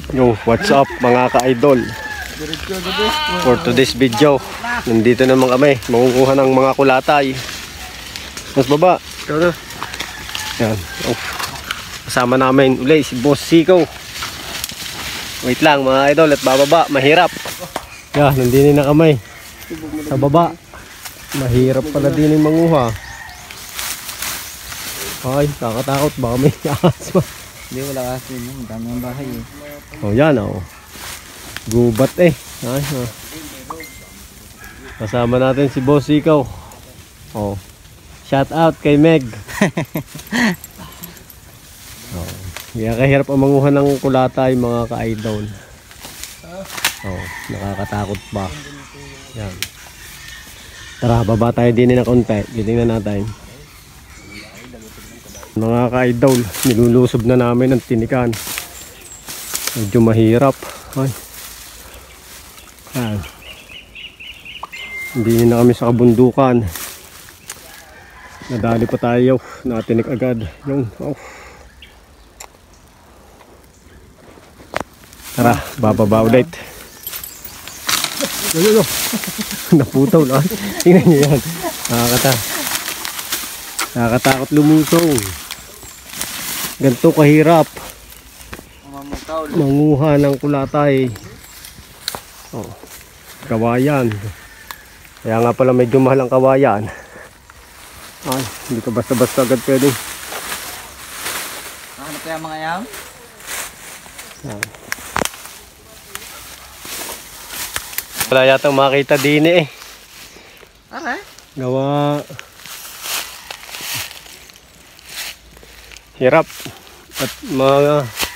Yo, what's up mga ka-idol? For today's video, nandito naman kami, mangunguha ng mga kulatay. Mas baba. Yan. Oh. Kasama namin uli si Boss Siko. Wait lang mga idol, at bababa, mahirap. Yan, nandito na kami sa baba. Mahirap pala din yung manguha. Ay, kakatakot, baka may ahas pa. Hindi, wala kasi yun. Dami ang bahay eh. Oh, yan oh. Gubat eh. Ay, oh. Kasama natin si Boss Ikaw. Oh. Shout out kay Meg. Oh. Kaya kahirap ang manguha ng kulatay mga ka-idol. Oh, nakakatakot pa. Yan. Tara, baba tayo din na konti. Titingnan natin. Mga ka-idol, nilulusob na namin ang tinikan. Medyo mahirap. Ay. Yan. Hindi na kami sa kabundukan. Nadali pa tayo. Natinik agad. Yung, oh. Tara, bababa ulit. Naputaw lang. Tingnan nyo yan. Nakakatakot lumusong. Ganito kahirap manguha ng kulatay. Oh, kawayan. Kaya nga pala medyo mahal ang kawayan. Ay, hindi ka basta-basta agad pwedeng. Ano kaya mga yam? Wala yatang makita din eh. Okay. Gawa hirap at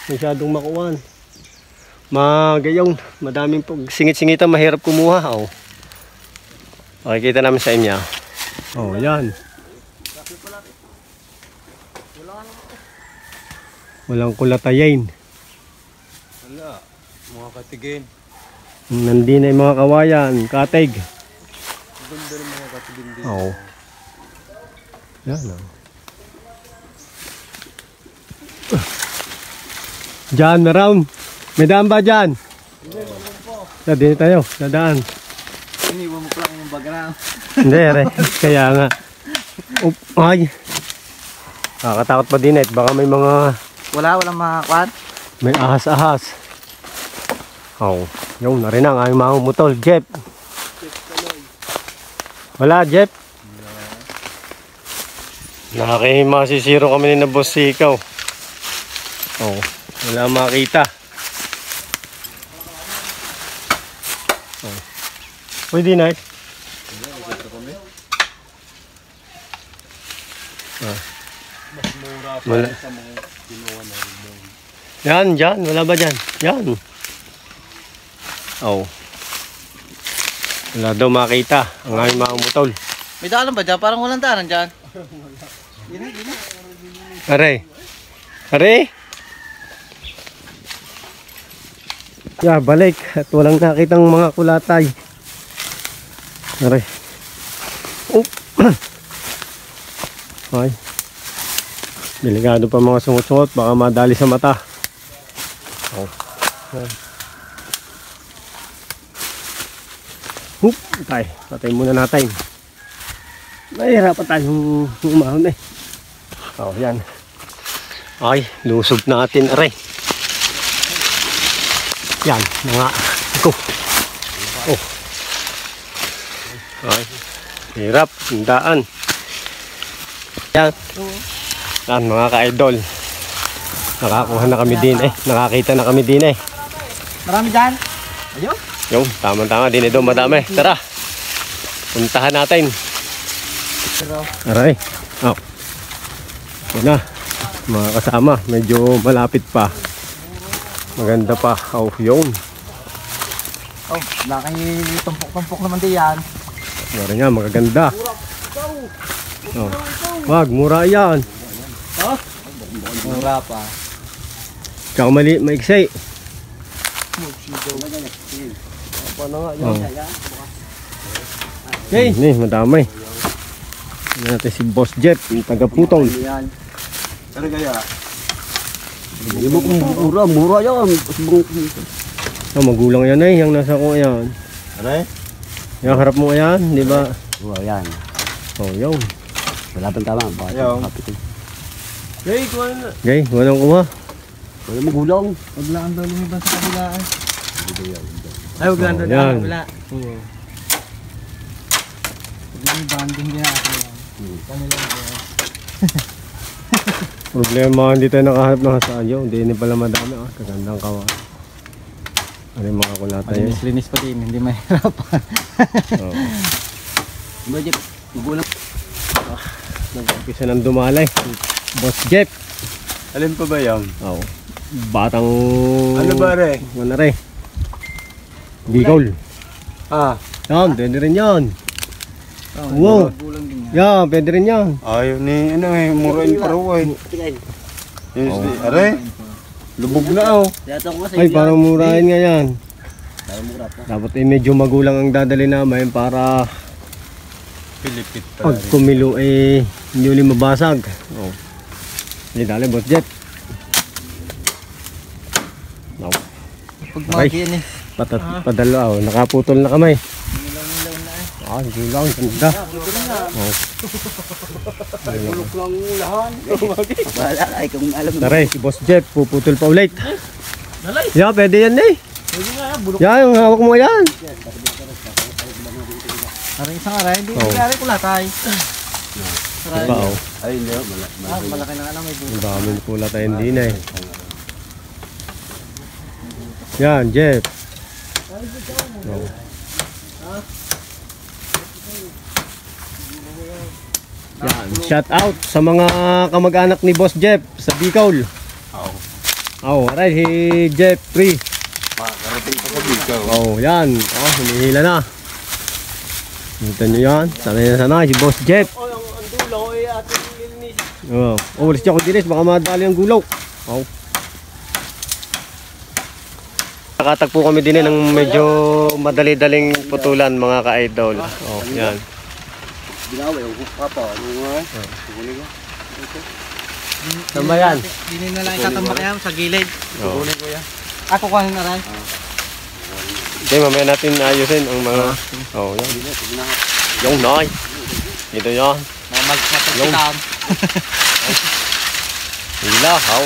masyadong makuwan. Magayong, madaming singit-singitan, mahirap kumuha. Oh. Makikita namin sa inyo. Oh, yan. Walang kulatayin. Wala, mga katigin. Nandito na yung mga kawayan, katig. Ganda ng mga katigin din. Oo. Yan oh. Diyan, around. May daan ba dyan? Hindi, din tayo. Dadaan. Iniwan mo pa lang yung background. Hindi, re. Kaya nga. Ay. Nakakatakot pa din eh. Baka may mga... Walang mga kwan? May ahas-ahas. Oh, yung na rin ang aming mga umutol. Jeff. Wala, Jeff. Nakakimasisiro kami ni na Boss Sikaw. Oh, wala makita. Oh. Pwede na eh. Ah. Mas mura pa wala. sa mga kinuha na yun. Yan, dyan. Wala ba dyan? Yan. Oh. Wala daw makita ang aming mga umutol. May daanan ba dyan? Parang walang daanan dyan. Aray. Aray. Yeah, balik. At walang nakitang mga kulatay. Aray. Oh. Ay. Delikado pa mga sungot-sungot. Baka madali sa mata. Oh. Hup. Tay. Patay muna natin. Mahirapan tayong umahon eh. Oh, yan. Ay, lusob natin. Aray. Yan, mga ito. Oh. Ay, hirap, tindaan. Yan. Yan, mga ka-idol. Nakakuha na kami din eh. Nakakita na kami din eh. Marami dyan? Ayun? Yung, tama-tama. Din ito madami. Tara. Puntahan natin. Aray. Oh. Yan na. Mga kasama. Medyo malapit pa. Maganda pa. Oh, yun. Oh, nakakitumpok-tumpok naman din yan. Mura nga, magaganda. Oh. Wag, mura yan. Oh? Mura pa. Tsaka mali, maiksi. Oh. Okay. Ini, madamay. Natin si Boss Jeff, yung taga-putol. Ano kaya? Hindi mo kung mura yan. Magulang yan eh, yung nasa ko yan. Aray? Yung harap mo yan, di ba? Oo, yan. Oh, yun. Wala pang tama. Bakit Yung. ang kapit eh. Hey, kuha na. Okay, walang kuha. Wala mo gulong. Huwag lang daw lumiban sa kabila eh. Ay, huwag lang Oh, doon. yan. Wala. Huwag lang banding din natin yan. Kami lang yan. Problema, hindi tayo nakahanap ng hasadyo. Hindi pala madami. Kagandang kawa. Ano yung mga kulata yun? Linis pa din, hindi mahirapan. Oh. Budget. Magulang. Nag-umpisa ng dumalay. Boss Jeff. Alin pa ba yan? Oh. Batang... Ano ba re? Ano re? Bigol. Ah, Yan, pwede rin yan. Oh, Wow. Gulang din yan. Yan, pwede rin yan. ayaw ni, ano eh, murain pa raw eh. Yes, Oh. Are, lubog na oh. Ay, parang murahin nga yan. Parang mura pa. Dapat eh, medyo magulang ang dadali namin para Pilipit pa pag rin. kumilo eh, hindi ulit mabasag. Oh. Hindi dali, Boss Jeff. No. Pag mga yan eh. Padala, oh. Nakaputol na kamay. Nilaw-nilaw na eh. Ah, hindi lang, ganda. Oh. Bulok lang lahan. Wala ay kung alam mo. Tara, si Boss Jeff, puputol pa ulit. Nalay. Yeah, pwede yan eh. Pwede nga yan, bulok. Yan, yung hawak mo yan. Aray isang aray, hindi Oh. nangyari ko latay. Aray. Iba, oh. Ay, hindi. Malaki na nga lang may bulok. Ang daming pula tayo hindi na eh. Yan, Jeff. Oh. Yan, shout out sa mga kamag-anak ni Boss Jeff sa Bicol. Oh, aray, si Jeffrey. Makakarating pa sa Bicol. Oh, yan. Oh, humihila na. Kita nyo yan. Sanay si Boss Jeff. Oh, ang dulo eh, ating ilinis. Oh, ulis siya ko dinis. Baka madali ang gulaw. Oh. Nakatagpo kami din ng medyo madali-daling putulan mga ka-idol. Oh, yan. Binawi, ugok pa pa. Ano nga eh? Saan ba yan? Hindi na lang itatambak yan sa gilid. Oh. Ako kuhanin na rin. Okay, mamaya natin ayusin ang mga... Oh, yan. Yung noy. Ito yan. Magpagkitaan. Hila, how?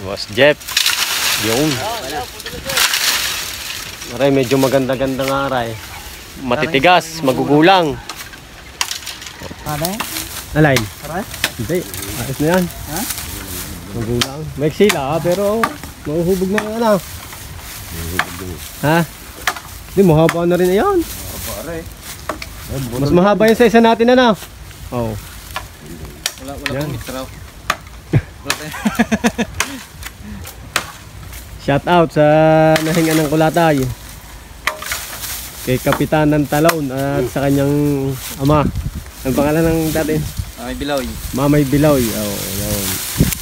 Boss Jeff. Yung. Aray, medyo maganda-ganda nga aray. Matitigas, magugulang. Ano eh? Alay. Aray? Hindi, ayos na yan. Ha? Magulang. May sila pero mahuhubog na yan ah. Ha? Hindi, mahaba na rin yan. Mas mahaba yun sa isa natin ano. Oh. Wala Yan. pong mitraw. Shout out sa nahinga ng kulatay. Kay Kapitan ng Talon at sa kanyang ama. Ang pangalan ng dati? May bilaw eh. Mamay Biloy. Oh, yun.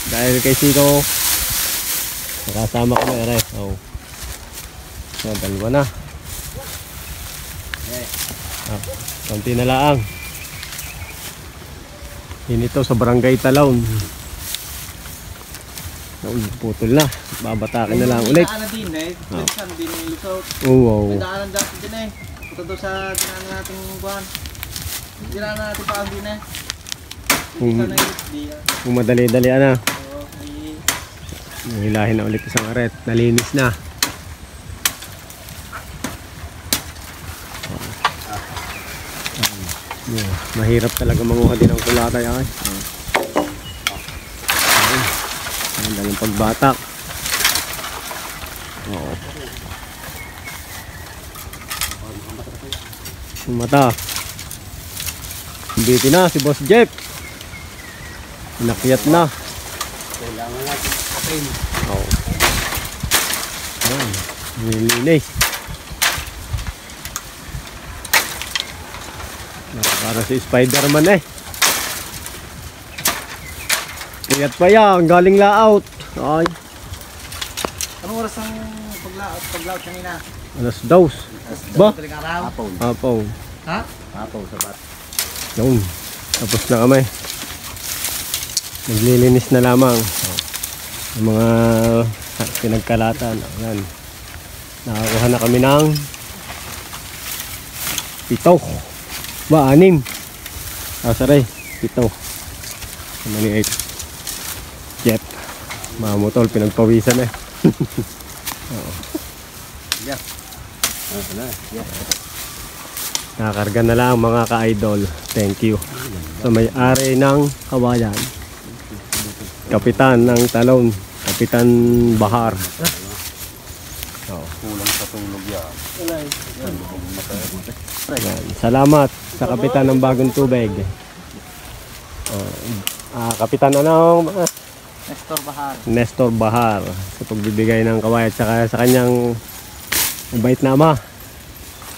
Dahil kay Siko, nakasama ko na rin. Oh. So, dalawa na. Ah, konti na laang. Inito sa Barangay Talon. Putol na. Babatakin na lang ulit. Daanan din eh. Minsan din yung lusot. Oh, wow. May daanan dati din eh. Punta doon sa dinaanan natin buwan. Dinaanan natin pa ang din eh. Minsan na yun. Kung madali-dali na. Oo, may... Hilahin na ulit isang aret. Nalinis na. Yeah, mahirap talaga manguha din ang kulatay ay. Ang daming pagbatak. Oo. Yung mata. Biti na si Boss Jeff. Inakyat na. Kailangan natin kapin. Oo. Nilinis. Para si Spider-Man eh. Kayat pa yan, galing layout. Ay, Anong oras ang paglaot kanina? alas daws. Ba? Madaling araw? Hapon. Apaw. Ha? Hapon sa bat. Yun. Tapos na kami. Naglilinis na lamang. Yung mga pinagkalatan. Ayan. Nakakuha na kami ng 7. 6. Saray, 7. Maliit. Jet. Mga motol, pinagpawisan eh. Yeah. Nakakarga na lang mga ka-idol. Thank you. Sa may-ari ng Kawayan. Kapitan ng Talon. Kapitan Bahar. Kulang sa tulog yan. Yan. Salamat sa Kapitan ng Bagong Tubig. Kapitan Nestor Bahar. Nestor Bahar sa pagbibigay ng kawayan at saka sa kanyang mabait na ama.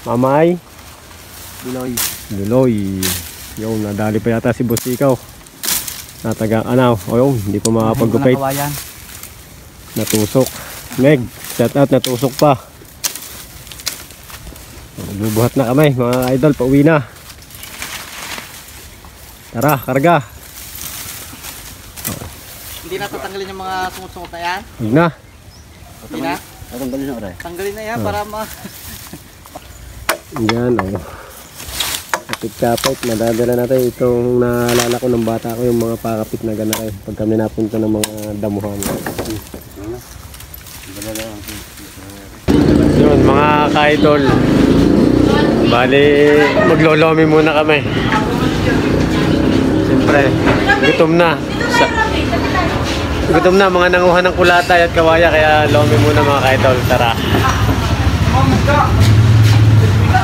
Mamay Duloy. Yung nadali pa yata si Boss Ikaw. Nataga hindi pa makapag-gupit. Natusok. Meg, shout out, natusok pa. Bubuhat na kami mga idol, pauwi na. Tara, karga. Hindi na tatanggalin yung mga sungot-sungot na yan? Huwag na. Hindi na? Tatanggalin na oray. Tanggalin na yan para Yan, kapit-kapit, madadala natin itong naalala ko ng bata ko, yung mga pakapit na ganun pag kami napunta ng mga damuhan. Yun mga ka-idol, bali maglolomi muna kami. Siyempre, gutom na mga nanguhan ng kulatay at kawaya, kaya lomi muna mga ka-idol. Tara.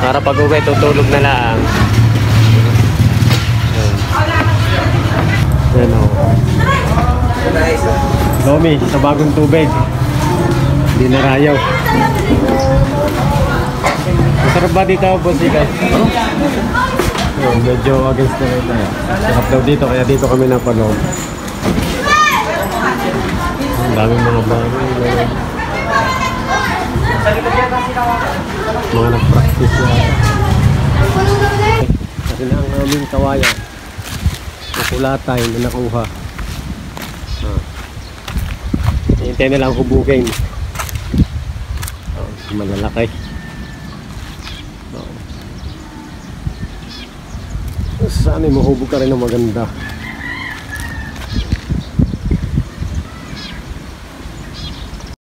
Para pag-uwi, tutulog na lang. Yan o. Lomi, sa bagong tubig. Hindi na rayaw. Masarap ba dito, Boss Ikaw? Medyo against the light tayo. Sarap daw dito, kaya dito kami napanood. Ang daming mga bagay. Mga nag-practice yata. Kasi na ang aming kawayan. Kukulatay na nakuha. Hintay na lang hubugin. Malalaki. Sana mahubog ka rin ng maganda.